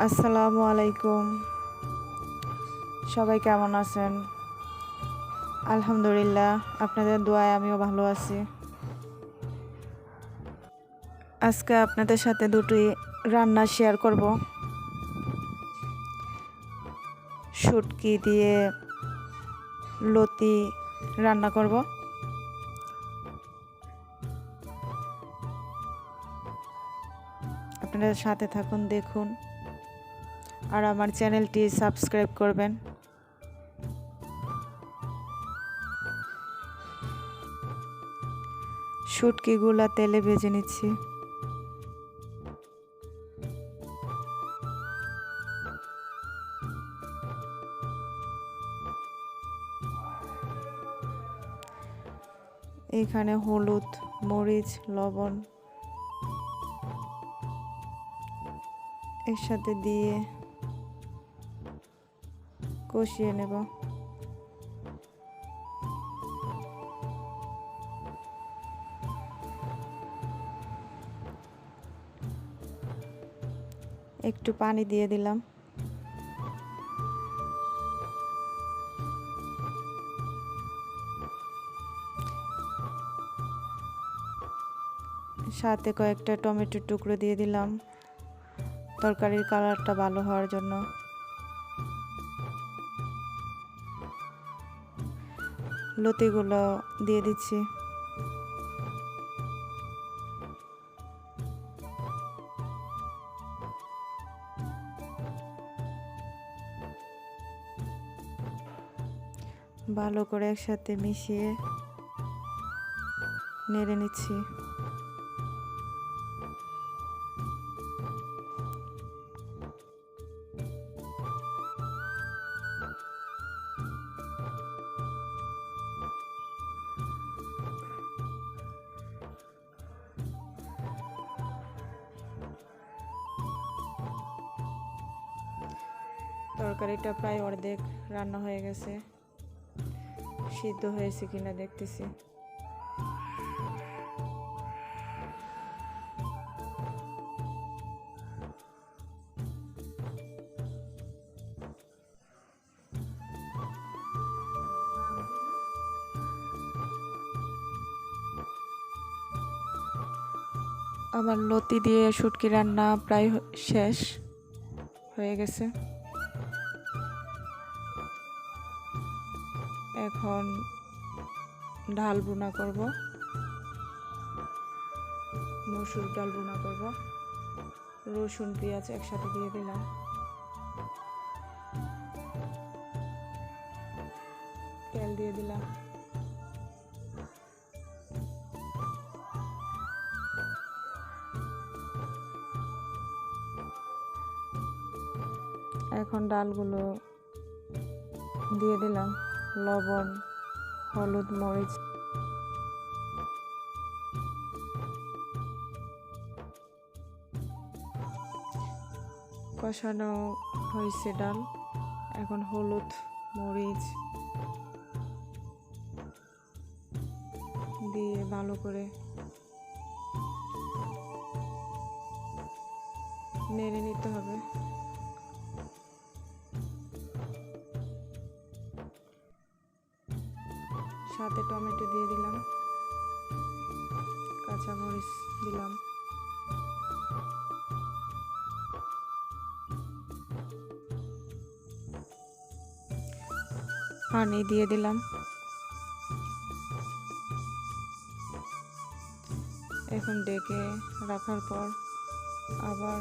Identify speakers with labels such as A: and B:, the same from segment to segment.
A: আসসালামু আলাইকুম। সবাই কেমন আছেন? আলহামদুলিল্লাহ, আপনাদের দোয়ায় আমিও ভালো আছি। আজকে আপনাদের সাথে দুটি রান্না শেয়ার করব। শুটকি দিয়ে লতি রান্না করব। আপনাদের সাথে থাকুন, দেখুন, আর আমার চ্যানেলটি সাবস্ক্রাইব করবেন। শুটকিগুলা তেলে ভেজে নিচ্ছি। এখানে হলুদ, মরিচ, লবণ একসাথে দিয়ে কষিয়ে নেব। একটু পানি দিয়ে দিলাম। সাথে কয়েকটা টমেটোর টুকরো দিয়ে দিলাম তরকারির কালারটা ভালো হওয়ার জন্য। লতিগুলো দিয়ে দিচ্ছি। ভালো করে একসাথে মিশিয়ে নেড়ে নিচ্ছি। তরকারিটা প্রায় অর্ধেক রান্না হয়ে গেছে, সিদ্ধ হয়েছে কিনা দেখতেছি। আমার লতি দিয়ে শুটকি রান্না প্রায় শেষ হয়ে গেছে। এখন ডাল ভুনা করব, মসুর ডাল ভুনা করব। রসুন পেঁয়াজ একসাথে দিয়ে দিলাম। তেল দিয়ে দিলাম। এখন ডালগুলো দিয়ে দিলাম, লবণ, হলুদ, মরিচ। কষানো হয়েছে ডাল। এখন হলুদ, মরিচ দিয়ে ভালো করে নেড়ে নিতে হবে। সাথে টমেটো দিয়ে দিলাম, কাঁচা মরিচ দিলাম। পানি দিয়ে দিলাম। এখন ডেকে রাখার পর আবার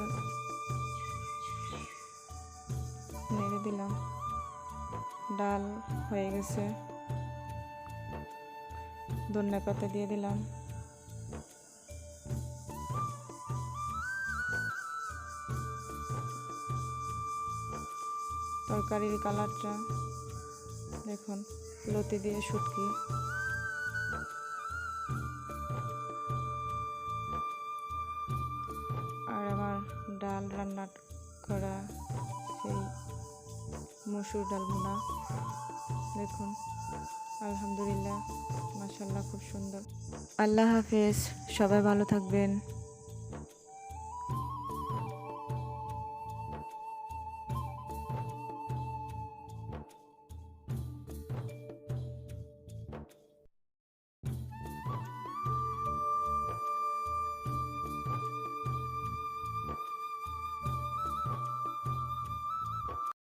A: নেড়ে দিলাম। ডাল হয়ে গেছে। ধনিয়া পাতা দিয়ে দিলাম। তরকারির কালারটা দেখুন, লতি দিয়ে শুটকি। আর আমার ডাল রান্না করা সেই মসুর ডাল ভুনা দেখুন, আলহামদুলিল্লাহ, মাশাআল্লাহ, খুব সুন্দর। আল্লাহ হাফেজ, সবাই ভালো থাকবেন।